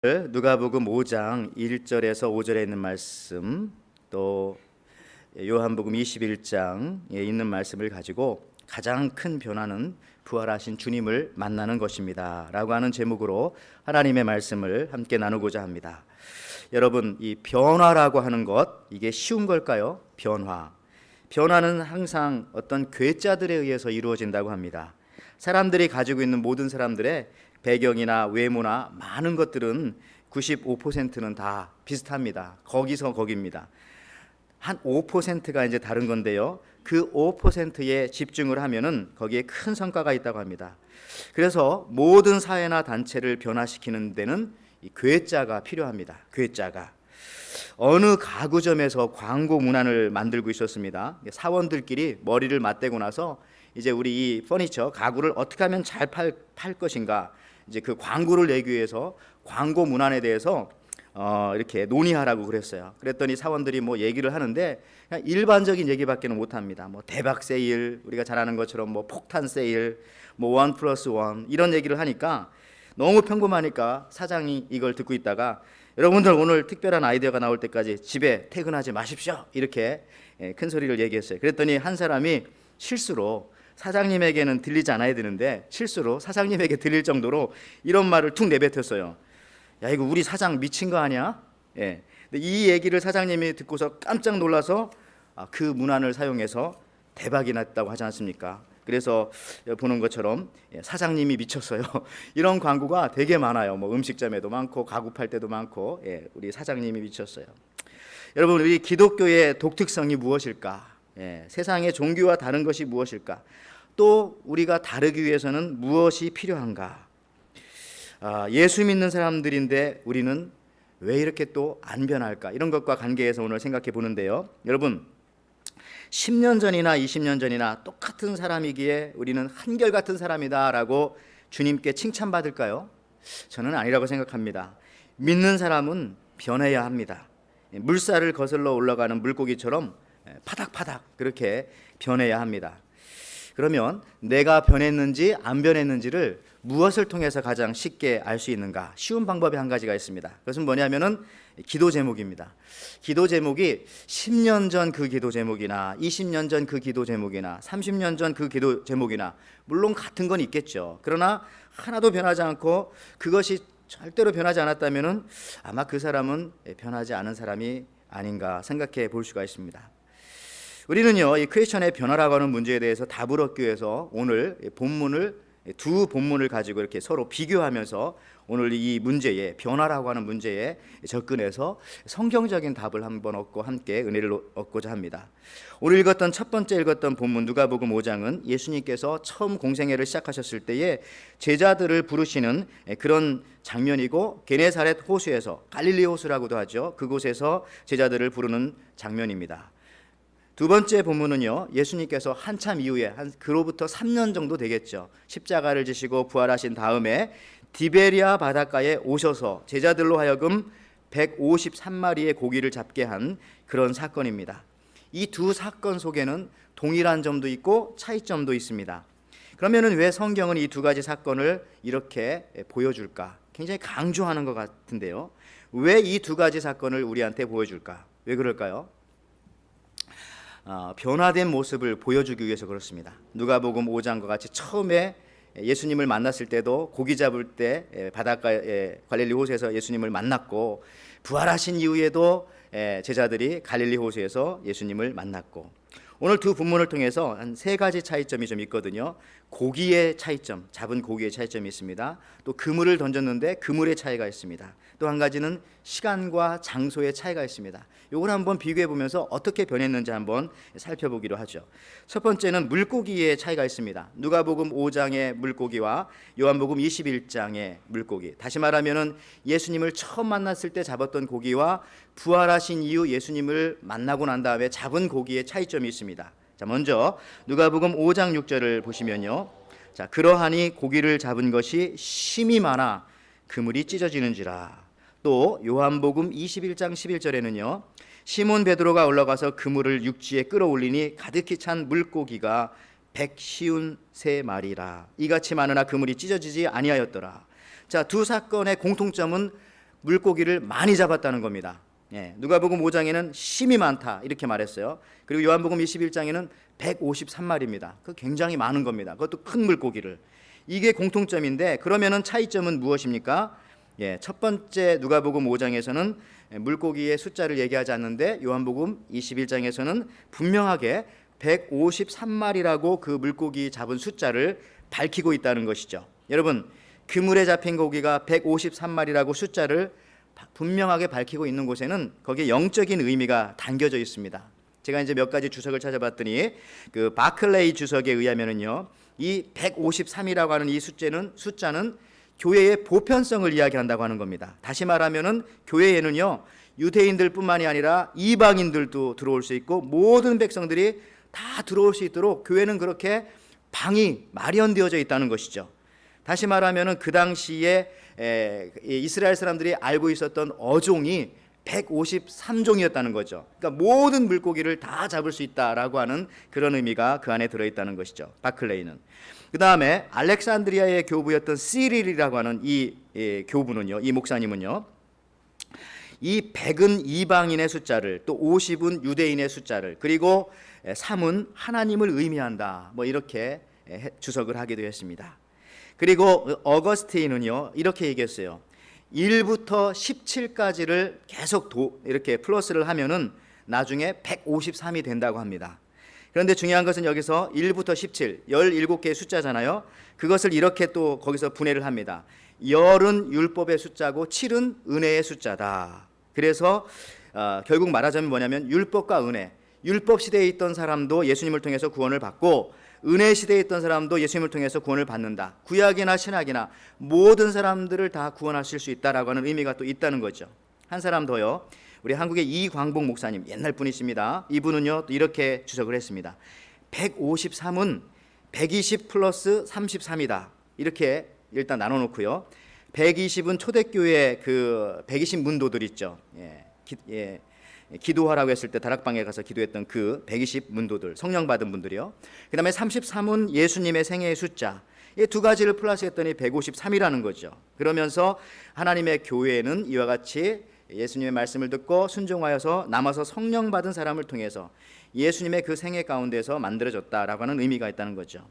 누가복음 5장 1절에서 5절에 있는 말씀, 또 요한복음 21장에 있는 말씀을 가지고 가장 큰 변화는 부활하신 주님을 만나는 것입니다 라고 하는 제목으로 하나님의 말씀을 함께 나누고자 합니다. 여러분, 이 변화라고 하는 것, 이게 쉬운 걸까요? 변화는 항상 어떤 괴짜들에 의해서 이루어진다고 합니다. 사람들이 가지고 있는 모든 사람들의 배경이나 외모나 많은 것들은 95%는 다 비슷합니다. 거기서 거기입니다. 한 5%가 이제 다른 건데요, 그 5%에 집중을 하면은 거기에 큰 성과가 있다고 합니다. 그래서 모든 사회나 단체를 변화시키는 데는 이 괴짜가 필요합니다. 괴짜가 어느 가구점에서 광고 문안을 만들고 있었습니다. 사원들끼리 머리를 맞대고 나서 이제 우리 이 퍼니처 가구를 어떻게 하면 잘 팔 것인가, 이제 그 광고를 내기 위해서 광고 문안에 대해서 이렇게 논의하라고 그랬어요. 그랬더니 사원들이 뭐 얘기를 하는데 그냥 일반적인 얘기밖에는 못 합니다. 뭐 대박 세일, 우리가 잘 아는 것처럼 뭐 폭탄 세일, 뭐 1+1 이런 얘기를 하니까 너무 평범하니까 사장이 이걸 듣고 있다가 여러분들 오늘 특별한 아이디어가 나올 때까지 집에 퇴근하지 마십시오, 이렇게 큰 소리를 얘기했어요. 그랬더니 한 사람이 실수로, 사장님에게는 들리지 않아야 되는데 실수로 사장님에게 들릴 정도로 이런 말을 툭 내뱉었어요. 야, 이거 우리 사장 미친 거 아니야? 근데 이 얘기를 사장님이 듣고서 깜짝 놀라서 그 문안을 사용해서 대박이 났다고 하지 않습니까? 그래서 보는 것처럼 사장님이 미쳤어요. 이런 광고가 되게 많아요. 뭐 음식점에도 많고 가구 팔 때도 많고, 우리 사장님이 미쳤어요. 여러분, 우리 기독교의 독특성이 무엇일까? 세상의 종교와 다른 것이 무엇일까? 또 우리가 다르기 위해서는 무엇이 필요한가? 예수 믿는 사람들인데 우리는 왜 이렇게 또 안 변할까? 이런 것과 관계해서 오늘 생각해 보는데요. 여러분, 10년 전이나 20년 전이나 똑같은 사람이기에 우리는 한결같은 사람이다라고 주님께 칭찬받을까요? 저는 아니라고 생각합니다. 믿는 사람은 변해야 합니다. 물살을 거슬러 올라가는 물고기처럼 파닥파닥 그렇게 변해야 합니다. 그러면 내가 변했는지 안 변했는지를 무엇을 통해서 가장 쉽게 알 수 있는가? 쉬운 방법이 한 가지가 있습니다. 그것은 뭐냐면은 기도 제목입니다. 기도 제목이 10년 전 그 기도 제목이나 20년 전 그 기도 제목이나 30년 전 그 기도 제목이나 물론 같은 건 있겠죠. 그러나 하나도 변하지 않고 그것이 절대로 변하지 않았다면은 아마 그 사람은 변하지 않은 사람이 아닌가 생각해 볼 수가 있습니다. 우리는요, 이 크리스천의 변화라고 하는 문제에 대해서 답을 얻기 위해서 오늘 두 본문을 가지고 이렇게 서로 비교하면서 오늘 이 문제에, 변화라고 하는 문제에 접근해서 성경적인 답을 한번 얻고 함께 은혜를 얻고자 합니다. 오늘 첫 번째 읽었던 본문 누가복음 5장은 예수님께서 처음 공생애를 시작하셨을 때에 제자들을 부르시는 그런 장면이고, 게네사렛 호수에서, 갈릴리 호수라고도 하죠, 그곳에서 제자들을 부르는 장면입니다. 두 번째 본문은요, 예수님께서 한참 이후에 그로부터 3년 정도 되겠죠, 십자가를 지시고 부활하신 다음에 디베리아 바닷가에 오셔서 제자들로 하여금 153마리의 고기를 잡게 한 그런 사건입니다. 이 두 사건 속에는 동일한 점도 있고 차이점도 있습니다. 그러면은 왜 성경은 이 두 가지 사건을 이렇게 보여줄까? 굉장히 강조하는 것 같은데요. 왜 이 두 가지 사건을 우리한테 보여줄까? 왜 그럴까요? 변화된 모습을 보여주기 위해서 그렇습니다. 누가복음 5장과 같이 처음에 예수님을 만났을 때도 고기 잡을 때 바닷가에 갈릴리 호수에서 예수님을 만났고, 부활하신 이후에도 제자들이 갈릴리 호수에서 예수님을 만났고, 오늘 두 본문을 통해서 한 세 가지 차이점이 좀 있거든요. 고기의 차이점, 잡은 고기의 차이점이 있습니다. 또 그물을 던졌는데 그물의 차이가 있습니다. 또 한 가지는 시간과 장소의 차이가 있습니다. 이걸 한번 비교해 보면서 어떻게 변했는지 한번 살펴보기로 하죠. 첫 번째는 물고기의 차이가 있습니다. 누가복음 5장의 물고기와 요한복음 21장의 물고기, 다시 말하면은 예수님을 처음 만났을 때 잡았던 고기와 부활하신 이후 예수님을 만나고 난 다음에 잡은 고기의 차이점이 있습니다. 자, 먼저 누가복음 5장 6절을 보시면요, 자, 그러하니 고기를 잡은 것이 심이 많아 그물이 찢어지는지라. 또 요한복음 21장 11절에는요, 시몬 베드로가 올라가서 그물을 육지에 끌어올리니 가득히 찬 물고기가 153마리라. 이같이 많으나 그물이 찢어지지 아니하였더라. 자, 두 사건의 공통점은 물고기를 많이 잡았다는 겁니다. 누가복음 5장에는 심이 많다 이렇게 말했어요. 그리고 요한복음 21장에는 153마리입니다. 그 굉장히 많은 겁니다. 그것도 큰 물고기를. 이게 공통점인데 그러면은 차이점은 무엇입니까? 첫 번째 누가복음 5장에서는 물고기의 숫자를 얘기하지 않는데 요한복음 21장에서는 분명하게 153마리라고 그 물고기 잡은 숫자를 밝히고 있다는 것이죠. 여러분, 그물에 잡힌 고기가 153마리라고 숫자를 분명하게 밝히고 있는 곳에는 거기에 영적인 의미가 담겨져 있습니다. 제가 이제 몇 가지 주석을 찾아봤더니 그 바클레이 주석에 의하면은요, 이 153이라고 하는 이 숫자는 교회의 보편성을 이야기한다고 하는 겁니다. 다시 말하면은 교회에는요, 유대인들뿐만이 아니라 이방인들도 들어올 수 있고 모든 백성들이 다 들어올 수 있도록 교회는 그렇게 방이 마련되어져 있다는 것이죠. 다시 말하면은 그 당시에 이스라엘 사람들이 알고 있었던 어종이 153종이었다는 거죠. 그러니까 모든 물고기를 다 잡을 수 있다라고 하는 그런 의미가 그 안에 들어있다는 것이죠. 바클레이는. 그 다음에 알렉산드리아의 교부였던 시릴이라고 하는 이 교부는요, 이 목사님은요, 이 100은 이방인의 숫자를, 또 50은 유대인의 숫자를, 그리고 3은 하나님을 의미한다, 뭐 이렇게 주석을 하기도 했습니다. 그리고 어거스틴은요, 이렇게 얘기했어요. 1부터 17까지를 계속 이렇게 플러스를 하면은 나중에 153이 된다고 합니다. 그런데 중요한 것은 여기서 1부터 17, 17개의 숫자잖아요. 그것을 이렇게 또 거기서 분해를 합니다. 10은 율법의 숫자고 7은 은혜의 숫자다. 그래서 결국 말하자면 뭐냐면 율법과 은혜, 율법 시대에 있던 사람도 예수님을 통해서 구원을 받고 은혜 시대에 있던 사람도 예수님을 통해서 구원을 받는다. 구약이나 신약이나 모든 사람들을 다 구원하실 수 있다라고 하는 의미가 또 있다는 거죠. 한 사람 더요. 우리 한국의 이광복 목사님, 옛날 분이십니다. 이분은요 또 이렇게 주석을 했습니다. 153은 120 플러스 33이다. 이렇게 일단 나눠놓고요. 120은 초대교회 그 120 문도들 있죠. 기도하라고 했을 때 다락방에 가서 기도했던 그 120 문도들, 성령 받은 분들이요. 그 다음에 33은 예수님의 생애의 숫자. 이 두 가지를 플러스했더니 153이라는 거죠. 그러면서 하나님의 교회는 이와 같이 예수님의 말씀을 듣고 순종하여서 남아서 성령 받은 사람을 통해서 예수님의 그 생애 가운데서 만들어졌다라고 하는 의미가 있다는 거죠.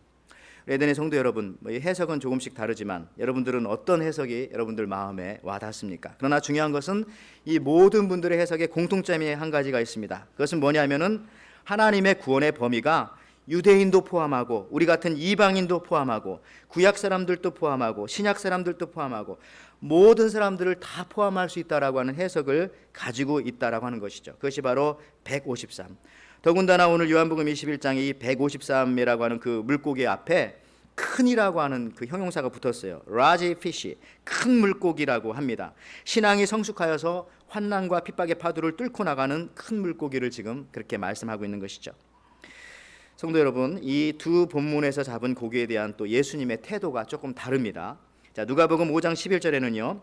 에덴의 성도 여러분, 해석은 조금씩 다르지만 여러분들은 어떤 해석이 여러분들 마음에 와닿습니까? 그러나 중요한 것은 이 모든 분들의 해석에 공통점이 한 가지가 있습니다. 그것은 뭐냐면은 하나님의 구원의 범위가 유대인도 포함하고 우리 같은 이방인도 포함하고 구약 사람들도 포함하고 신약 사람들도 포함하고 모든 사람들을 다 포함할 수 있다라고 하는 해석을 가지고 있다라고 하는 것이죠. 그것이 바로 153. 더군다나 오늘 요한복음 21장에 이 153이라고 하는 그 물고기 앞에 큰이라고 하는 그 형용사가 붙었어요. large fish, 큰 물고기라고 합니다. 신앙이 성숙하여서 환난과 핍박의 파도를 뚫고 나가는 큰 물고기를 지금 그렇게 말씀하고 있는 것이죠. 성도 여러분, 이 두 본문에서 잡은 고기에 대한 또 예수님의 태도가 조금 다릅니다. 자, 누가복음 5장 11절에는요.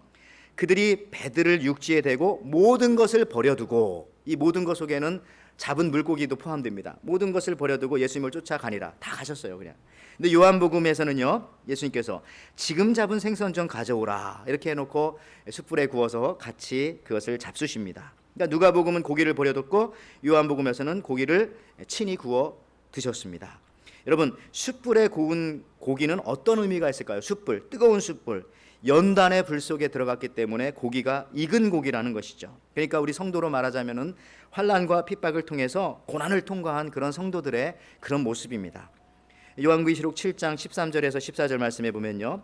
그들이 배들을 육지에 대고 모든 것을 버려두고, 이 모든 것 속에는 잡은 물고기도 포함됩니다. 모든 것을 버려두고 예수님을 쫓아가니라. 다 가셨어요, 그냥. 근데 요한복음에서는요, 예수님께서 지금 잡은 생선 좀 가져오라 이렇게 해놓고 숯불에 구워서 같이 그것을 잡수십니다. 그러니까 누가복음은 고기를 버려뒀고 요한복음에서는 고기를 친히 구워 드셨습니다. 여러분, 숯불에 구운 고기는 어떤 의미가 있을까요? 숯불, 뜨거운 숯불, 연단의 불 속에 들어갔기 때문에 고기가 익은 고기라는 것이죠. 그러니까 우리 성도로 말하자면은 환난과 핍박을 통해서 고난을 통과한 그런 성도들의 그런 모습입니다. 요한계시록 7장 13절에서 14절 말씀해 보면요,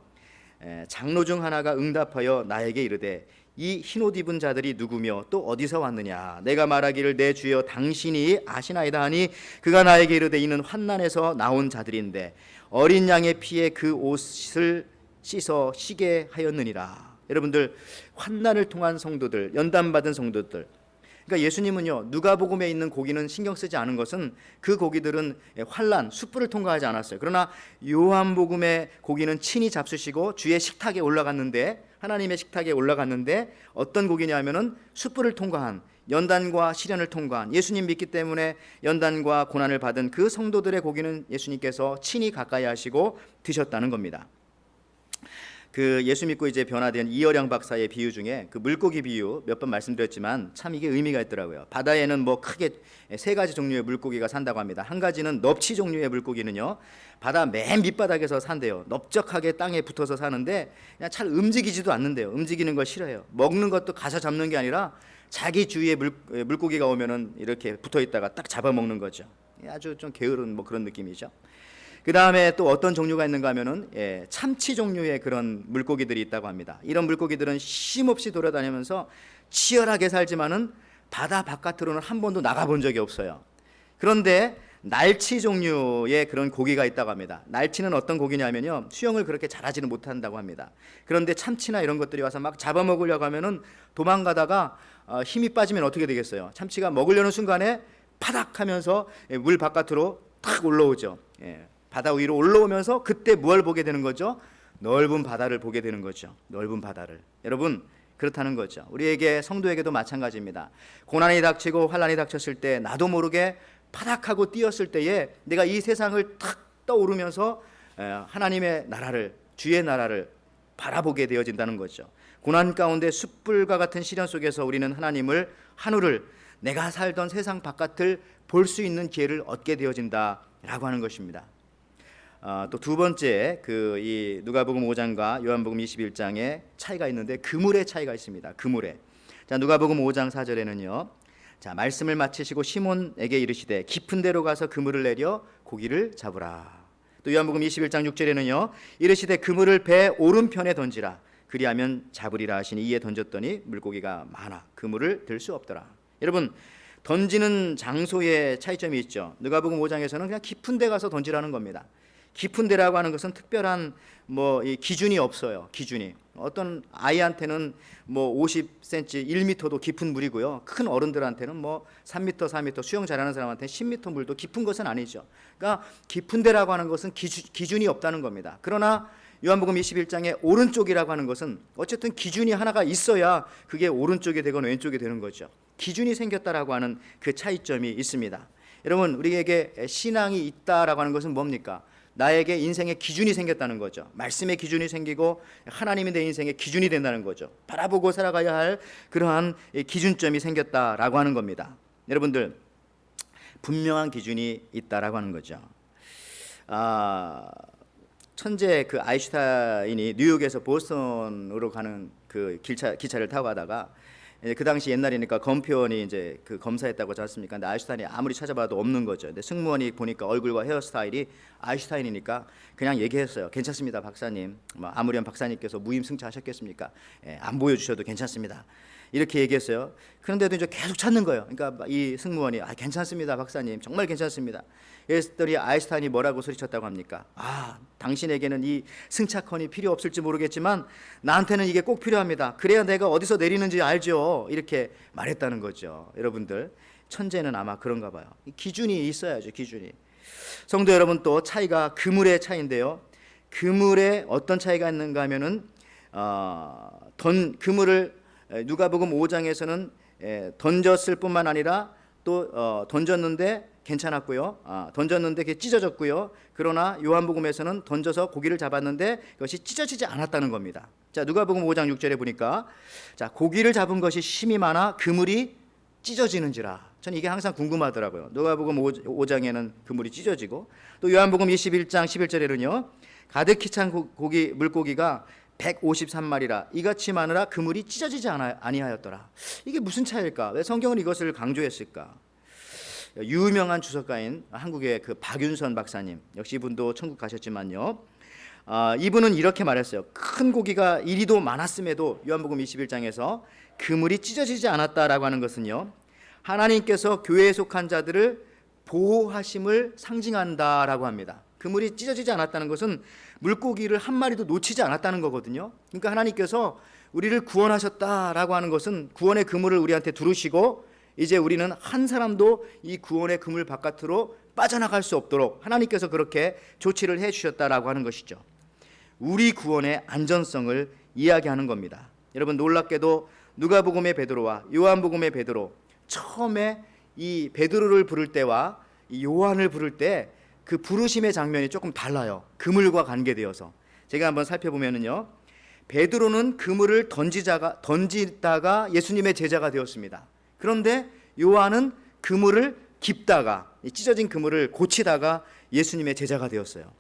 장로 중 하나가 응답하여 나에게 이르되 이 흰옷 입은 자들이 누구며 또 어디서 왔느냐? 내가 말하기를 내 주여 당신이 아시나이다 하니 그가 나에게 이르되 이는 환난에서 나온 자들인데 어린 양의 피에 그 옷을 씻어 쉬게 하였느니라. 여러분들, 환난을 통한 성도들, 연단받은 성도들, 그러니까 예수님은요, 누가복음에 있는 고기는 신경 쓰지 않은 것은 그 고기들은 환난, 숯불을 통과하지 않았어요. 그러나 요한복음의 고기는 친히 잡수시고 주의 식탁에 올라갔는데, 하나님의 식탁에 올라갔는데 어떤 고기냐면은 숯불을 통과한, 연단과 시련을 통과한, 예수님 믿기 때문에 연단과 고난을 받은 그 성도들의 고기는 예수님께서 친히 가까이 하시고 드셨다는 겁니다. 그 예수 믿고 이제 변화된 이어령 박사의 비유 중에 그 물고기 비유 몇 번 말씀드렸지만 참 이게 의미가 있더라고요. 바다에는 뭐 크게 세 가지 종류의 물고기가 산다고 합니다. 한 가지는 넙치 종류의 물고기는요, 바다 맨 밑바닥에서 산대요. 넓적하게 땅에 붙어서 사는데 그냥 잘 움직이지도 않는데요. 움직이는 걸 싫어해요. 먹는 것도 가서 잡는 게 아니라 자기 주위에 물고기가 오면은 이렇게 붙어 있다가 딱 잡아먹는 거죠. 아주 좀 게으른 뭐 그런 느낌이죠. 그 다음에 또 어떤 종류가 있는가 하면은 참치 종류의 그런 물고기들이 있다고 합니다. 이런 물고기들은 쉼없이 돌아다니면서 치열하게 살지만은 바다 바깥으로는 한 번도 나가본 적이 없어요. 그런데 날치 종류의 그런 고기가 있다고 합니다. 날치는 어떤 고기냐면요, 수영을 그렇게 잘하지는 못한다고 합니다. 그런데 참치나 이런 것들이 와서 막 잡아먹으려고 하면은 도망가다가 힘이 빠지면 어떻게 되겠어요? 참치가 먹으려는 순간에 파닥 하면서 물 바깥으로 탁 올라오죠. 바다 위로 올라오면서 그때 뭘 보게 되는 거죠? 넓은 바다를 보게 되는 거죠. 넓은 바다를. 여러분, 그렇다는 거죠. 우리에게, 성도에게도 마찬가지입니다. 고난이 닥치고 환난이 닥쳤을 때 나도 모르게 파닥하고 뛰었을 때에 내가 이 세상을 탁 떠오르면서 하나님의 나라를, 주의 나라를 바라보게 되어진다는 거죠. 고난 가운데 숯불과 같은 시련 속에서 우리는 하나님을, 하늘을, 내가 살던 세상 바깥을 볼 수 있는 기회를 얻게 되어진다라고 하는 것입니다. 또 두 번째, 이 누가복음 5장과 요한복음 21장에 차이가 있는데 그물의 차이가 있습니다. 그물에. 자, 누가복음 5장 4절에는요. 자, 말씀을 마치시고 시몬에게 이르시되 깊은 데로 가서 그물을 내려 고기를 잡으라. 또 요한복음 21장 6절에는요. 이르시되 그물을 배 오른편에 던지라. 그리하면 잡으리라 하시니 이에 던졌더니 물고기가 많아 그물을 들 수 없더라. 여러분, 던지는 장소의 차이점이 있죠. 누가복음 5장에서는 그냥 깊은 데 가서 던지라는 겁니다. 깊은 데라고 하는 것은 특별한 이 기준이 없어요. 기준이. 어떤 아이한테는 50cm, 1m도 깊은 물이고요. 큰 어른들한테는 3m, 4m, 수영 잘하는 사람한테는 10m 물도 깊은 것은 아니죠. 그러니까 깊은 데라고 하는 것은 기준이 없다는 겁니다. 그러나 요한복음 21장의 오른쪽이라고 하는 것은 어쨌든 기준이 하나가 있어야 그게 오른쪽이 되건 왼쪽이 되는 거죠. 기준이 생겼다라고 하는 그 차이점이 있습니다. 여러분, 우리에게 신앙이 있다라고 하는 것은 뭡니까? 나에게 인생의 기준이 생겼다는 거죠. 말씀의 기준이 생기고 하나님이 내 인생의 기준이 된다는 거죠. 바라보고 살아가야 할 그러한 기준점이 생겼다라고 하는 겁니다. 여러분들, 분명한 기준이 있다라고 하는 거죠. 천재 아인슈타인이 뉴욕에서 보스턴으로 가는 기차를 타고 가다가 그 당시 옛날이니까 검표원이 이제 검사했다고 하지 않습니까? 근데 아인슈타인이 아무리 찾아봐도 없는 거죠. 근데 승무원이 보니까 얼굴과 헤어스타일이 아인슈타인이니까 그냥 얘기했어요. 괜찮습니다, 박사님. 아무렴 박사님께서 무임승차하셨겠습니까? 안 보여주셔도 괜찮습니다. 이렇게 얘기했어요. 그런데도 이제 계속 찾는 거예요. 그러니까 이 승무원이 괜찮습니다, 박사님. 정말 괜찮습니다. 그랬더니 아인슈타인이 뭐라고 소리쳤다고 합니까? 당신에게는 이 승차권이 필요 없을지 모르겠지만 나한테는 이게 꼭 필요합니다. 그래야 내가 어디서 내리는지 알죠. 이렇게 말했다는 거죠. 여러분들, 천재는 아마 그런가 봐요. 기준이 있어야죠. 기준이. 성도 여러분, 또 차이가 그물의 차이인데요. 그물에 어떤 차이가 있는가 하면은 그물을 누가복음 5장에서는 던졌을 뿐만 아니라 또 던졌는데 괜찮았고요. 던졌는데 그게 찢어졌고요. 그러나 요한복음에서는 던져서 고기를 잡았는데 그것이 찢어지지 않았다는 겁니다. 자, 누가복음 5장 6절에 보니까 자, 고기를 잡은 것이 심이 많아 그물이 찢어지는지라. 저는 이게 항상 궁금하더라고요. 누가복음 5장에는 그물이 찢어지고 또 요한복음 21장 11절에는요. 가득히 찬 물고기가 153마리라 이같이 많으라 그물이 찢어지지 아니하였더라. 이게 무슨 차이일까? 왜 성경은 이것을 강조했을까? 유명한 주석가인 한국의 박윤선 박사님, 역시 이분도 천국 가셨지만요. 이분은 이렇게 말했어요. 큰 고기가 이리도 많았음에도 요한복음 21장에서 그물이 찢어지지 않았다라고 하는 것은요, 하나님께서 교회에 속한 자들을 보호하심을 상징한다라고 합니다. 그물이 찢어지지 않았다는 것은 물고기를 한 마리도 놓치지 않았다는 거거든요. 그러니까 하나님께서 우리를 구원하셨다라고 하는 것은 구원의 그물을 우리한테 두르시고 이제 우리는 한 사람도 이 구원의 그물 바깥으로 빠져나갈 수 없도록 하나님께서 그렇게 조치를 해 주셨다라고 하는 것이죠. 우리 구원의 안전성을 이야기하는 겁니다. 여러분, 놀랍게도 누가복음의 베드로와 요한복음의 베드로, 처음에 이 베드로를 부를 때와 이 요한을 부를 때 그 부르심의 장면이 조금 달라요. 그물과 관계되어서 제가 한번 살펴보면은요, 베드로는 그물을 던지다가 예수님의 제자가 되었습니다. 그런데 요한은 그물을 깁다가, 찢어진 그물을 고치다가 예수님의 제자가 되었어요.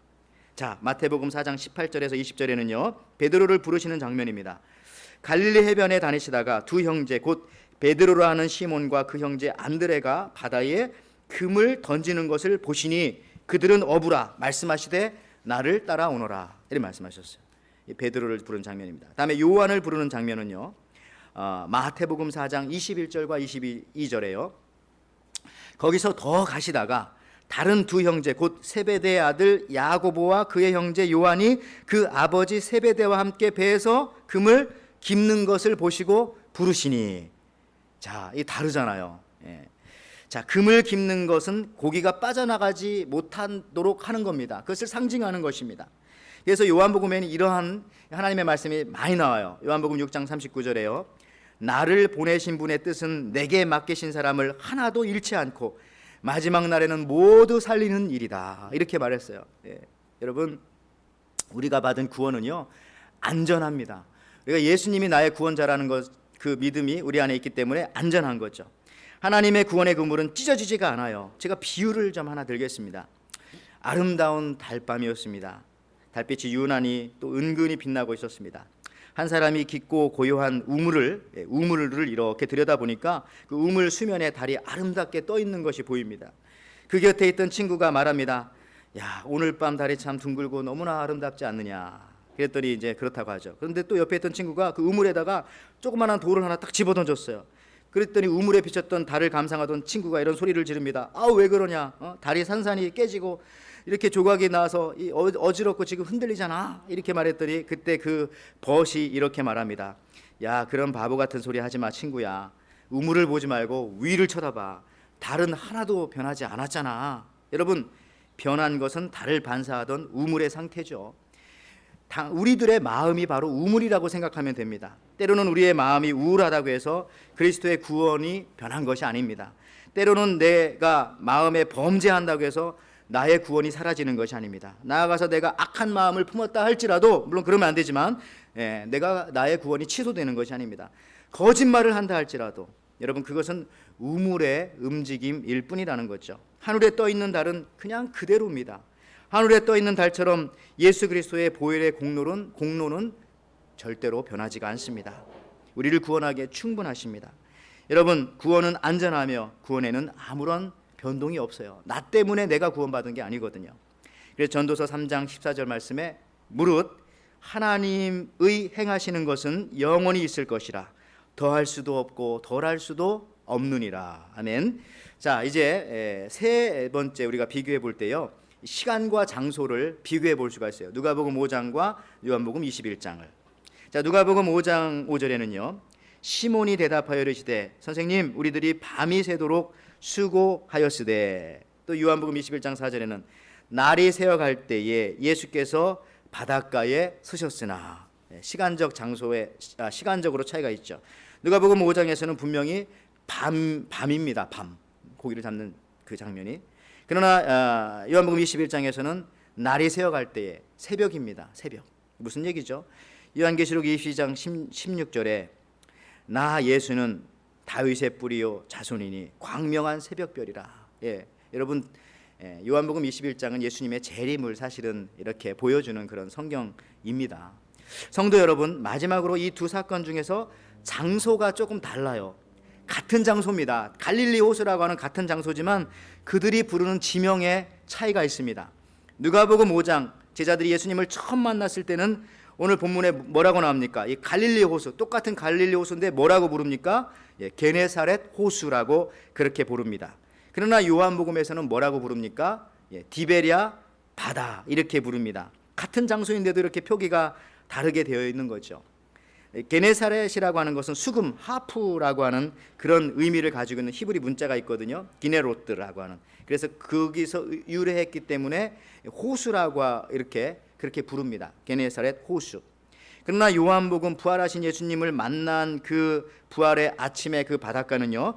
자, 마태복음 4장 18절에서 20절에는요 베드로를 부르시는 장면입니다. 갈릴리 해변에 다니시다가 두 형제 곧 베드로라 하는 시몬과 그 형제 안드레가 바다에 금을 던지는 것을 보시니 그들은 어부라 말씀하시되 나를 따라오너라 이렇게 말씀하셨어요. 베드로를 부른 장면입니다. 다음에 요한을 부르는 장면은요 마태복음 4장 21절과 22절에요. 거기서 더 가시다가 다른 두 형제 곧 세베대의 아들 야고보와 그의 형제 요한이 그 아버지 세베대와 함께 배에서 금을 깁는 것을 보시고 부르시니, 자, 이 다르잖아요. 예. 자, 금을 깁는 것은 고기가 빠져나가지 못하도록 하는 겁니다. 그것을 상징하는 것입니다. 그래서 요한복음에는 이러한 하나님의 말씀이 많이 나와요. 요한복음 6장 39절에요. 나를 보내신 분의 뜻은 내게 맡기신 사람을 하나도 잃지 않고 마지막 날에는 모두 살리는 일이다 이렇게 말했어요. 예. 여러분, 우리가 받은 구원은요 안전합니다. 우리가 예수님이 나의 구원자라는 것, 그 믿음이 우리 안에 있기 때문에 안전한 거죠. 하나님의 구원의 그물은 찢어지지가 않아요. 제가 비유를 좀 하나 들겠습니다. 아름다운 달밤이었습니다. 달빛이 유난히 또 은근히 빛나고 있었습니다. 한 사람이 깊고 고요한 우물을 이렇게 들여다보니까 그 우물 수면에 달이 아름답게 떠 있는 것이 보입니다. 그 곁에 있던 친구가 말합니다. 야, 오늘 밤 달이 참 둥글고 너무나 아름답지 않느냐. 그랬더니 이제 그렇다고 하죠. 그런데 또 옆에 있던 친구가 그 우물에다가 조그마한 돌을 하나 딱 집어던졌어요. 그랬더니 우물에 비쳤던 달을 감상하던 친구가 이런 소리를 지릅니다. 아, 왜 그러냐? 달이 산산이 깨지고 이렇게 조각이 나서 어지럽고 지금 흔들리잖아. 이렇게 말했더니 그때 그 벗이 이렇게 말합니다. 야, 그런 바보 같은 소리 하지 마, 친구야. 우물을 보지 말고 위를 쳐다봐. 달은 하나도 변하지 않았잖아. 여러분, 변한 것은 달을 반사하던 우물의 상태죠. 우리들의 마음이 바로 우물이라고 생각하면 됩니다. 때로는 우리의 마음이 우울하다고 해서 그리스도의 구원이 변한 것이 아닙니다. 때로는 내가 마음에 범죄한다고 해서 나의 구원이 사라지는 것이 아닙니다. 나아가서 내가 악한 마음을 품었다 할지라도, 물론 그러면 안 되지만 내가 나의 구원이 취소되는 것이 아닙니다. 거짓말을 한다 할지라도 여러분, 그것은 우물의 움직임일 뿐이라는 거죠. 하늘에 떠 있는 달은 그냥 그대로입니다. 하늘에 떠 있는 달처럼 예수 그리스도의 보혈의 공로는 절대로 변하지가 않습니다. 우리를 구원하기에 충분하십니다. 여러분, 구원은 안전하며 구원에는 아무런 변동이 없어요. 나 때문에 내가 구원받은 게 아니거든요. 그래서 전도서 3장 14절 말씀에 무릇 하나님의 행하시는 것은 영원히 있을 것이라 더할 수도 없고 덜할 수도 없느니라. 아멘. 자, 이제 세 번째 우리가 비교해 볼 때요, 시간과 장소를 비교해 볼 수가 있어요. 누가복음 5장과 요한복음 21장을. 자, 누가복음 5장 5절에는요 시몬이 대답하여 이르시되 선생님, 우리들이 밤이 새도록 수고하였으되. 또 요한복음 21장 4절에는 날이 새어갈 때에 예수께서 바닷가에 서셨으나. 시간적 장소에 시간적으로 차이가 있죠. 누가복음 5장에서는 분명히 밤입니다. 밤, 고기를 잡는 그 장면이. 그러나 요한복음 21장에서는 날이 새어갈 때에 새벽입니다. 새벽. 무슨 얘기죠? 요한계시록 22장 16절에 나 예수는 다윗의 뿌리요 자손이니 광명한 새벽별이라. 예, 여러분, 요한복음 21장은 예수님의 재림을 사실은 이렇게 보여주는 그런 성경입니다. 성도 여러분, 마지막으로 이 두 사건 중에서 장소가 조금 달라요. 같은 장소입니다. 갈릴리 호수라고 하는 같은 장소지만 그들이 부르는 지명에 차이가 있습니다. 누가복음 5장 제자들이 예수님을 처음 만났을 때는 오늘 본문에 뭐라고 나옵니까? 이 갈릴리 호수, 똑같은 갈릴리 호수인데 뭐라고 부릅니까? 게네사렛 호수라고 그렇게 부릅니다. 그러나 요한복음에서는 뭐라고 부릅니까? 디베랴 바다 이렇게 부릅니다. 같은 장소인데도 이렇게 표기가 다르게 되어 있는 거죠. 게네사렛이라고 하는 것은 수금, 하프라고 하는 그런 의미를 가지고 있는 히브리 문자가 있거든요. 기네로트라고 하는. 그래서 거기서 유래했기 때문에 호수라고 이렇게 그렇게 부릅니다. 게네사렛 호수. 그러나 요한복음 부활하신 예수님을 만난 그 부활의 아침의 그 바닷가는요,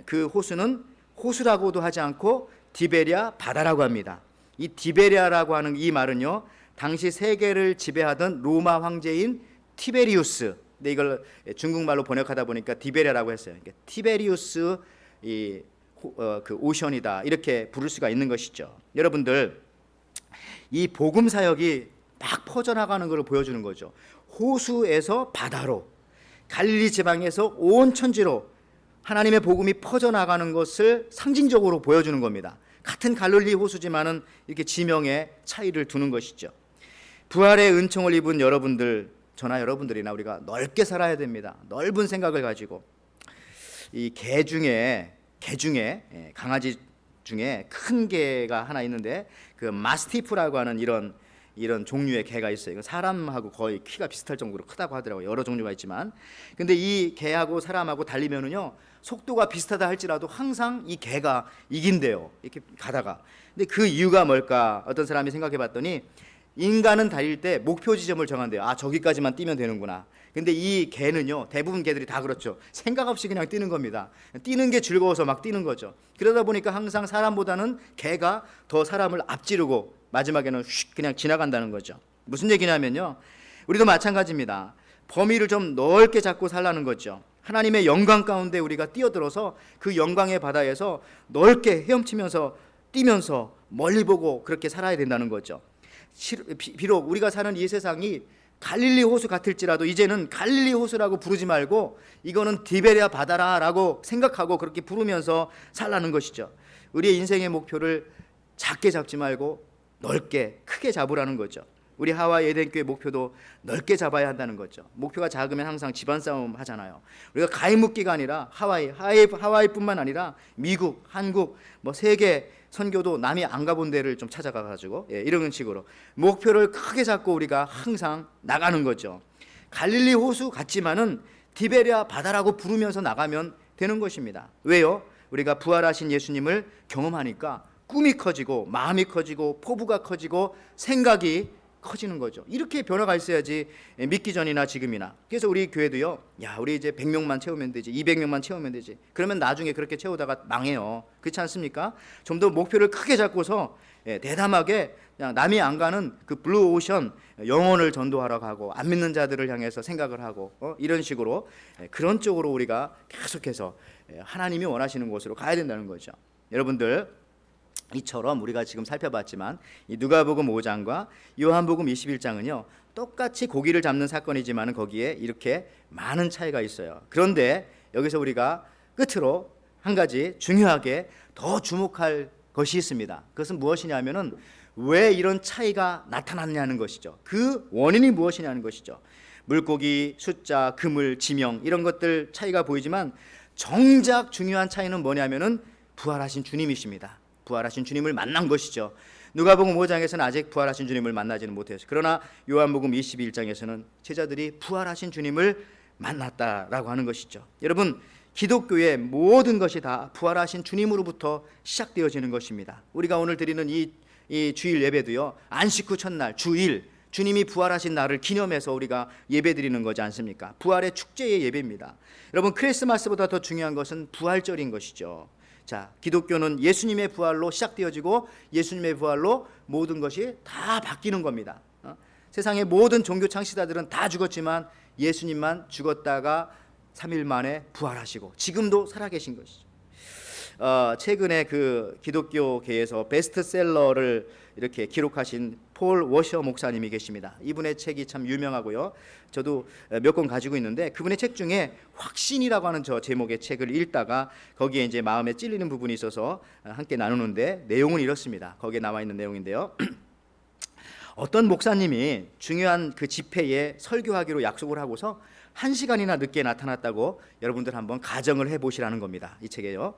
그 호수는 호수라고도 하지 않고 디베랴 바다라고 합니다. 이 디베랴라고 하는 이 말은요, 당시 세계를 지배하던 로마 황제인 티베리우스. 근데 이걸 중국말로 번역하다 보니까 디베레라고 했어요. 그러니까 티베리우스 그 오션이다, 이렇게 부를 수가 있는 것이죠. 여러분들, 이 복음 사역이 막 퍼져나가는 것을 보여주는 거죠. 호수에서 바다로, 갈릴리 지방에서 온 천지로 하나님의 복음이 퍼져나가는 것을 상징적으로 보여주는 겁니다. 같은 갈릴리 호수지만은 이렇게 지명의 차이를 두는 것이죠. 부활의 은총을 입은 여러분들, 저나 여러분들이나 우리가 넓게 살아야 됩니다. 넓은 생각을 가지고. 이 개 중에 강아지 중에 큰 개가 하나 있는데, 그 마스티프라고 하는 이런 종류의 개가 있어요. 사람하고 거의 키가 비슷할 정도로 크다고 하더라고요. 여러 종류가 있지만, 근데 이 개하고 사람하고 달리면은요, 속도가 비슷하다 할지라도 항상 이 개가 이긴대요. 이렇게 가다가. 근데 그 이유가 뭘까? 어떤 사람이 생각해 봤더니, 인간은 달릴 때 목표 지점을 정한대요. 아, 저기까지만 뛰면 되는구나. 근데 이 개는요, 대부분 개들이 다 그렇죠. 생각 없이 그냥 뛰는 겁니다. 뛰는 게 즐거워서 막 뛰는 거죠. 그러다 보니까 항상 사람보다는 개가 더 사람을 앞지르고 마지막에는 휙 그냥 지나간다는 거죠. 무슨 얘기냐면요, 우리도 마찬가지입니다. 범위를 좀 넓게 잡고 살라는 거죠. 하나님의 영광 가운데 우리가 뛰어들어서 그 영광의 바다에서 넓게 헤엄치면서 뛰면서 멀리 보고 그렇게 살아야 된다는 거죠. 비록 우리가 사는 이 세상이 갈릴리 호수 같을지라도 이제는 갈릴리 호수라고 부르지 말고 이거는 디베랴 바다라고 생각하고 그렇게 부르면서 살라는 것이죠. 우리의 인생의 목표를 작게 잡지 말고 넓게, 크게 잡으라는 거죠. 우리 하와이 에덴교회 목표도 넓게 잡아야 한다는 거죠. 목표가 작으면 항상 집안 싸움 하잖아요. 우리가 가입 묵기가 아니라 하와이뿐만 아니라 미국, 한국, 세계 선교도 남이 안 가본 데를 좀 찾아가 가지고 이런 식으로 목표를 크게 잡고 우리가 항상 나가는 거죠. 갈릴리 호수 같지만은 디베랴 바다라고 부르면서 나가면 되는 것입니다. 왜요? 우리가 부활하신 예수님을 경험하니까 꿈이 커지고 마음이 커지고 포부가 커지고 생각이 커지는 거죠. 이렇게 변화가 있어야지 믿기 전이나 지금이나. 그래서 우리 교회도요, 야, 우리 이제 100명만 채우면 되지, 200명만 채우면 되지. 그러면 나중에 그렇게 채우다가 망해요. 그렇지 않습니까? 좀 더 목표를 크게 잡고서 대담하게 그냥 남이 안 가는 그 블루 오션, 영혼을 전도하러 가고 안 믿는 자들을 향해서 생각을 하고 이런 식으로 그런 쪽으로 우리가 계속해서 하나님이 원하시는 곳으로 가야 된다는 거죠. 여러분들, 이처럼 우리가 지금 살펴봤지만 이 누가복음 5장과 요한복음 21장은요 똑같이 고기를 잡는 사건이지만 거기에 이렇게 많은 차이가 있어요. 그런데 여기서 우리가 끝으로 한 가지 중요하게 더 주목할 것이 있습니다. 그것은 무엇이냐면은 왜 이런 차이가 나타났냐는 것이죠. 그 원인이 무엇이냐는 것이죠. 물고기, 숫자, 그물, 지명 이런 것들 차이가 보이지만 정작 중요한 차이는 뭐냐면은 부활하신 주님이십니다. 부활하신 주님을 만난 것이죠. 누가복음 5장에서는 아직 부활하신 주님을 만나지는 못했어요. 그러나 요한복음 21장에서는 제자들이 부활하신 주님을 만났다라고 하는 것이죠. 여러분, 기독교의 모든 것이 다 부활하신 주님으로부터 시작되어지는 것입니다. 우리가 오늘 드리는 이 주일 예배도요, 안식 후 첫날 주일, 주님이 부활하신 날을 기념해서 우리가 예배 드리는 거지 않습니까? 부활의 축제의 예배입니다. 여러분, 크리스마스보다 더 중요한 것은 부활절인 것이죠. 자, 기독교는 예수님의 부활로 시작되어지고 예수님의 부활로 모든 것이 다 바뀌는 겁니다. 세상의 모든 종교 창시자들은 다 죽었지만 예수님만 죽었다가 3일 만에 부활하시고 지금도 살아계신 것이죠. 최근에 그 기독교계에서 베스트셀러를 이렇게 기록하신 폴 워셔 목사님이 계십니다. 이분의 책이 참 유명하고요. 저도 몇 권 가지고 있는데 그분의 책 중에 확신이라고 하는 저 제목의 책을 읽다가 거기에 이제 마음에 찔리는 부분이 있어서 함께 나누는데 내용은 이렇습니다. 거기에 나와 있는 내용인데요. 어떤 목사님이 중요한 그 집회에 설교하기로 약속을 하고서 1시간이나 늦게 나타났다고 여러분들 한번 가정을 해보시라는 겁니다. 이 책에요.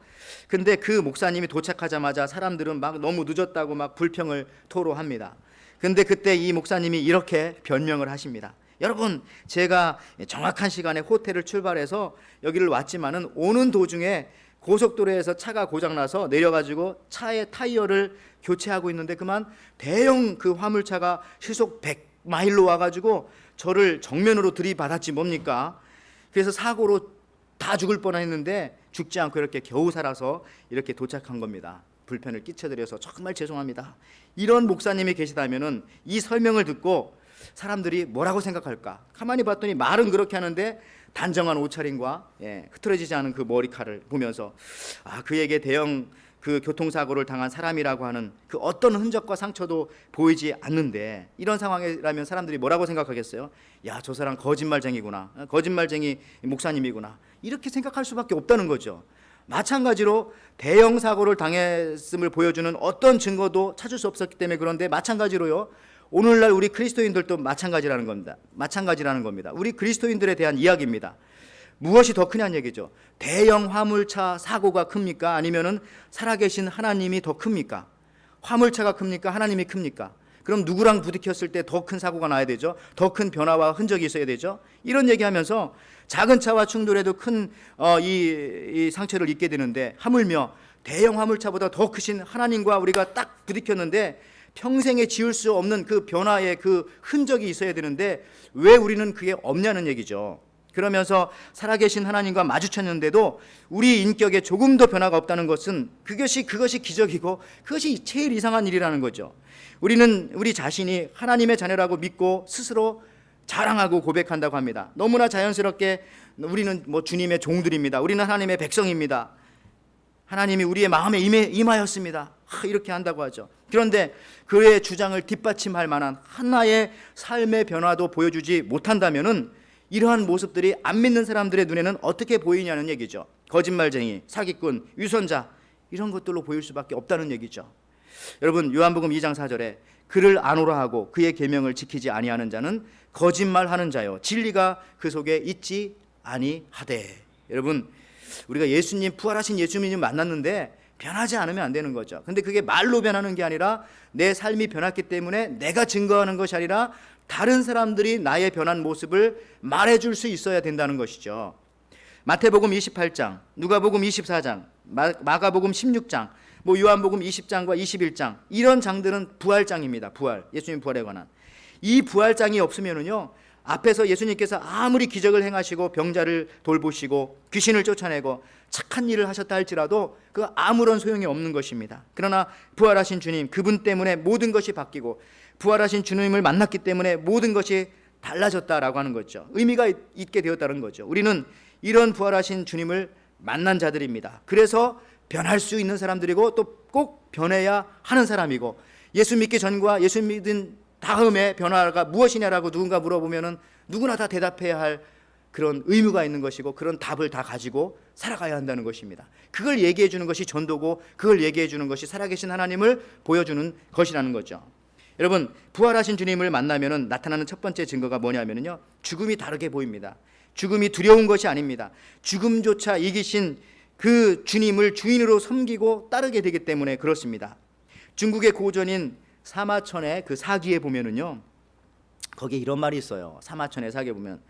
근데 그 목사님이 도착하자마자 사람들은 막 너무 늦었다고 막 불평을 토로합니다. 근데 그때 이 목사님이 이렇게 변명을 하십니다. 여러분, 제가 정확한 시간에 호텔을 출발해서 여기를 왔지만은 오는 도중에 고속도로에서 차가 고장나서 내려가지고 차의 타이어를 교체하고 있는데 그만 대형 그 화물차가 시속 100마일로 와가지고 저를 정면으로 들이받았지 뭡니까? 그래서 사고로 다 죽을 뻔했는데 죽지 않고 이렇게 겨우 살아서 이렇게 도착한 겁니다. 불편을 끼쳐드려서 정말 죄송합니다. 이런 목사님이 계시다면은 이 설명을 듣고 사람들이 뭐라고 생각할까? 가만히 봤더니 말은 그렇게 하는데 단정한 옷차림과 흐트러지지 않은 그 머리칼을 보면서 그에게 대형 그 교통사고를 당한 사람이라고 하는 그 어떤 흔적과 상처도 보이지 않는데, 이런 상황이라면 사람들이 뭐라고 생각하겠어요? 야, 저 사람 거짓말쟁이구나, 거짓말쟁이 목사님이구나, 이렇게 생각할 수밖에 없다는 거죠. 마찬가지로 대형 사고를 당했음을 보여주는 어떤 증거도 찾을 수 없었기 때문에, 그런데 마찬가지로요, 오늘날 우리 그리스도인들도 마찬가지라는 겁니다. 우리 그리스도인들에 대한 이야기입니다. 무엇이 더 크냐는 얘기죠. 대형 화물차 사고가 큽니까? 아니면은 살아계신 하나님이 더 큽니까? 화물차가 큽니까? 하나님이 큽니까? 그럼 누구랑 부딪혔을 때 더 큰 사고가 나야 되죠? 더 큰 변화와 흔적이 있어야 되죠? 이런 얘기하면서 작은 차와 충돌해도 큰 이 상처를 입게 되는데, 하물며 대형 화물차보다 더 크신 하나님과 우리가 딱 부딪혔는데 평생에 지울 수 없는 그 변화의 그 흔적이 있어야 되는데 왜 우리는 그게 없냐는 얘기죠. 그러면서 살아계신 하나님과 마주쳤는데도 우리 인격에 조금도 변화가 없다는 것은 그것이 기적이고 그것이 제일 이상한 일이라는 거죠. 우리는 우리 자신이 하나님의 자녀라고 믿고 스스로 자랑하고 고백한다고 합니다. 너무나 자연스럽게 우리는 주님의 종들입니다. 우리는 하나님의 백성입니다. 하나님이 우리의 마음에 임하였습니다. 이렇게 한다고 하죠. 그런데 그의 주장을 뒷받침할 만한 하나의 삶의 변화도 보여주지 못한다면은 이러한 모습들이 안 믿는 사람들의 눈에는 어떻게 보이냐는 얘기죠. 거짓말쟁이, 사기꾼, 위선자, 이런 것들로 보일 수밖에 없다는 얘기죠. 여러분, 요한복음 2장 4절에 그를 아노라 하고 그의 계명을 지키지 아니하는 자는 거짓말하는 자요, 진리가 그 속에 있지 아니하되. 여러분, 우리가 부활하신 예수님 만났는데 변하지 않으면 안 되는 거죠. 근데 그게 말로 변하는 게 아니라 내 삶이 변했기 때문에 내가 증거하는 것이 아니라 다른 사람들이 나의 변한 모습을 말해줄 수 있어야 된다는 것이죠. 마태복음 28장, 누가복음 24장, 마가복음 16장, 요한복음 20장과 21장, 이런 장들은 부활장입니다. 예수님 부활에 관한. 이 부활장이 없으면은요, 앞에서 예수님께서 아무리 기적을 행하시고 병자를 돌보시고 귀신을 쫓아내고 착한 일을 하셨다 할지라도 그 아무런 소용이 없는 것입니다. 그러나 부활하신 주님, 그분 때문에 모든 것이 바뀌고 부활하신 주님을 만났기 때문에 모든 것이 달라졌다라고 하는 거죠. 의미가 있게 되었다는 거죠. 우리는 이런 부활하신 주님을 만난 자들입니다. 그래서 변할 수 있는 사람들이고 또 꼭 변해야 하는 사람이고, 예수 믿기 전과 예수 믿은 다음에 변화가 무엇이냐라고 누군가 물어보면은 누구나 다 대답해야 할 그런 의무가 있는 것이고, 그런 답을 다 가지고 살아가야 한다는 것입니다. 그걸 얘기해 주는 것이 전도고, 그걸 얘기해 주는 것이 살아계신 하나님을 보여주는 것이라는 거죠. 여러분, 부활하신 주님을 만나면은 나타나는 첫 번째 증거가 뭐냐면요, 죽음이 다르게 보입니다. 죽음이 두려운 것이 아닙니다. 죽음조차 이기신 그 주님을 주인으로 섬기고 따르게 되기 때문에 그렇습니다. 중국의 고전인 사마천의 그 사기에 보면은요, 거기에 이런 말이 있어요. 사마천의 사기에 보면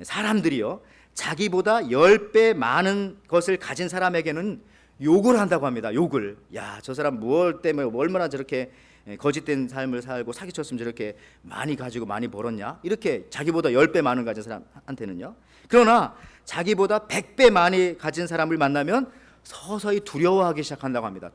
사람들이요, 자기보다 10배 많은 것을 가진 사람에게는 욕을 한다고 합니다. 욕을. 야, 저 사람 무엇 때문에 얼마나 저렇게 거짓된 삶을 살고 사기쳤으면 저렇게 많이 가지고 많이 벌었냐, 이렇게 자기보다 10배 많은 가진 사람한테는요. 그러나 자기보다 100배 많이 가진 사람을 만나면 서서히 두려워하기 시작한다고 합니다.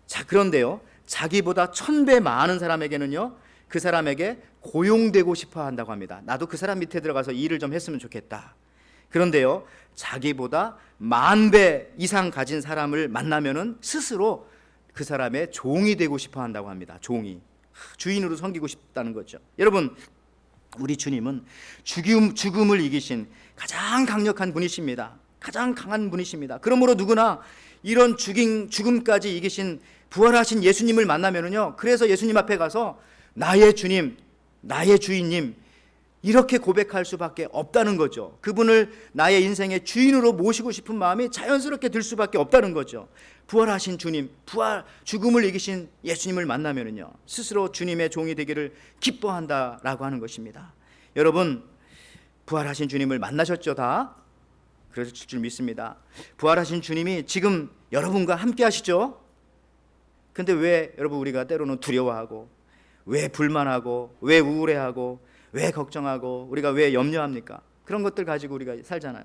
자, 그런데요, 자기보다 1000배 많은 사람에게는요, 그 사람에게 고용되고 싶어 한다고 합니다. 나도 그 사람 밑에 들어가서 일을 좀 했으면 좋겠다. 그런데요, 자기보다 10,000배 이상 가진 사람을 만나면은 스스로 그 사람의 종이 되고 싶어 한다고 합니다. 주인으로 섬기고 싶다는 거죠. 여러분, 우리 주님은 죽음을 이기신 가장 강력한 분이십니다. 가장 강한 분이십니다. 그러므로 누구나 이런 죽음까지 이기신 부활하신 예수님을 만나면은요, 그래서 예수님 앞에 가서 나의 주님, 나의 주인님, 이렇게 고백할 수밖에 없다는 거죠. 그분을 나의 인생의 주인으로 모시고 싶은 마음이 자연스럽게 들 수밖에 없다는 거죠. 부활하신 주님, 죽음을 이기신 예수님을 만나면은요, 스스로 주님의 종이 되기를 기뻐한다라고 하는 것입니다. 여러분, 부활하신 주님을 만나셨죠, 다? 그러실 줄 믿습니다. 부활하신 주님이 지금 여러분과 함께 하시죠? 근데 왜 여러분 우리가 때로는 두려워하고, 왜 불만하고, 왜 우울해하고, 왜 걱정하고, 우리가 왜 염려합니까? 그런 것들 가지고 우리가 살잖아요.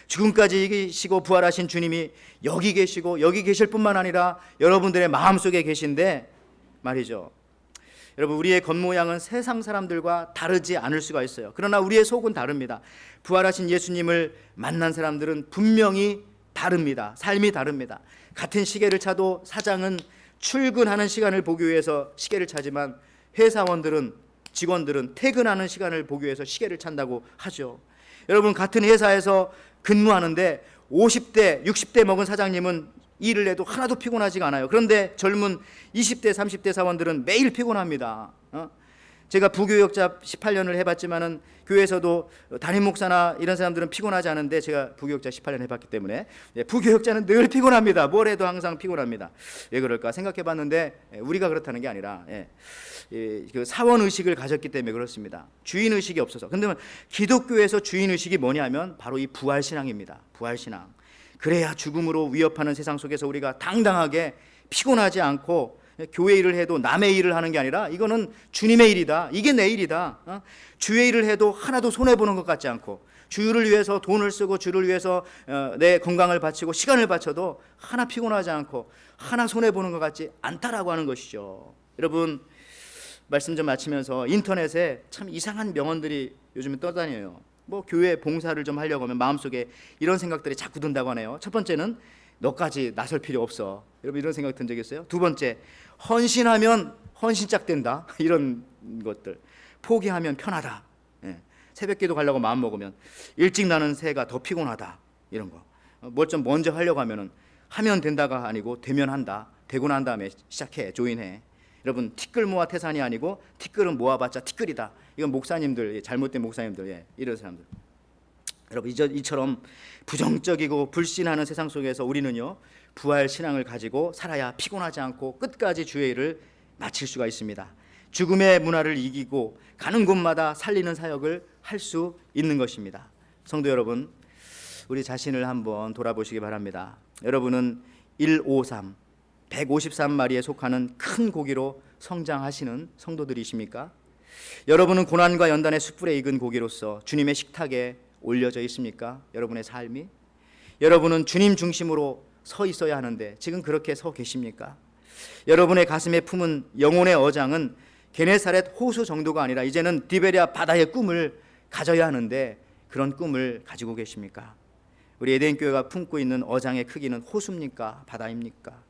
죽음까지 이기시고 부활하신 주님이 여기 계시고 여기 계실 뿐만 아니라 여러분들의 마음속에 계신데 말이죠, 여러분, 우리의 겉모양은 세상 사람들과 다르지 않을 수가 있어요. 그러나 우리의 속은 다릅니다. 부활하신 예수님을 만난 사람들은 분명히 다릅니다. 삶이 다릅니다. 같은 시계를 차도 사장은 출근하는 시간을 보기 위해서 시계를 차지만 회사원들은, 직원들은 퇴근하는 시간을 보기 위해서 시계를 찬다고 하죠. 여러분, 같은 회사에서 근무하는데 50대, 60대 먹은 사장님은 일을 해도 하나도 피곤하지가 않아요. 그런데 젊은 20대, 30대 사원들은 매일 피곤합니다. 제가 부교역자 18년을 해봤지만은 교회에서도 담임 목사나 이런 사람들은 피곤하지 않은데 제가 부교역자 18년 해봤기 때문에 부교역자는 늘 피곤합니다. 뭘 해도 항상 피곤합니다. 왜 그럴까 생각해봤는데 우리가 그렇다는 게 아니라 그 사원 의식을 가졌기 때문에 그렇습니다. 주인 의식이 없어서. 근데 기독교에서 주인 의식이 뭐냐면 바로 이 부활 신앙입니다. 부활 신앙. 그래야 죽음으로 위협하는 세상 속에서 우리가 당당하게 피곤하지 않고 교회 일을 해도 남의 일을 하는 게 아니라 이거는 주님의 일이다. 이게 내 일이다. 주의 일을 해도 하나도 손해보는 것 같지 않고 주를 위해서 돈을 쓰고 주를 위해서 내 건강을 바치고 시간을 바쳐도 하나 피곤하지 않고 하나 손해보는 것 같지 않다라고 하는 것이죠. 여러분, 말씀 좀 마치면서 인터넷에 참 이상한 명언들이 요즘에 떠다녀요. 뭐 교회 봉사를 좀 하려고 하면 마음속에 이런 생각들이 자꾸 든다고 하네요. 첫 번째는 너까지 나설 필요 없어. 여러분, 이런 생각 든 적 있어요? 두 번째, 헌신하면 헌신짝 된다. 이런 것들. 포기하면 편하다. 새벽기도 가려고 마음 먹으면 일찍 나는 새가 더 피곤하다. 이런 거. 뭘 좀 먼저 하려고 하면은 하면 된다가 아니고 되면 한다. 되고 난 다음에 시작해, 조인해. 여러분, 티끌 모아 태산이 아니고 티끌은 모아봤자 티끌이다. 이건 목사님들, 잘못된 목사님들, 이런 사람들. 여러분, 이처럼 부정적이고 불신하는 세상 속에서 우리는요, 부활 신앙을 가지고 살아야 피곤하지 않고 끝까지 주의 일을 마칠 수가 있습니다. 죽음의 문화를 이기고 가는 곳마다 살리는 사역을 할 수 있는 것입니다. 성도 여러분, 우리 자신을 한번 돌아보시기 바랍니다. 여러분은 153, 153마리에 속하는 큰 고기로 성장하시는 성도들이십니까? 여러분은 고난과 연단의 숯불에 익은 고기로서 주님의 식탁에 올려져 있습니까? 여러분의 삶이? 여러분은 주님 중심으로 서 있어야 하는데 지금 그렇게 서 계십니까? 여러분의 가슴에 품은 영혼의 어장은 게네사렛 호수 정도가 아니라 이제는 디베랴 바다의 꿈을 가져야 하는데 그런 꿈을 가지고 계십니까? 우리 에덴교회가 품고 있는 어장의 크기는 호수입니까? 바다입니까?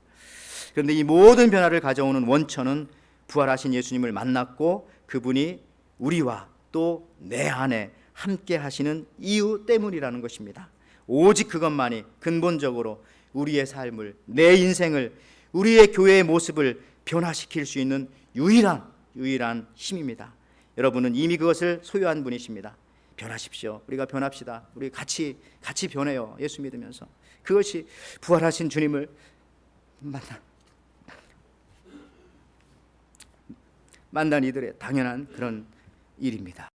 그런데 이 모든 변화를 가져오는 원천은 부활하신 예수님을 만났고 그분이 우리와 또 내 안에 함께 하시는 이유 때문이라는 것입니다. 오직 그것만이 근본적으로 우리의 삶을, 내 인생을, 우리의 교회의 모습을 변화시킬 수 있는 유일한 힘입니다. 여러분은 이미 그것을 소유한 분이십니다. 변하십시오. 우리가 변합시다. 우리 같이 변해요. 예수 믿으면서. 그것이 부활하신 주님을 만난 이들의 당연한 그런 일입니다.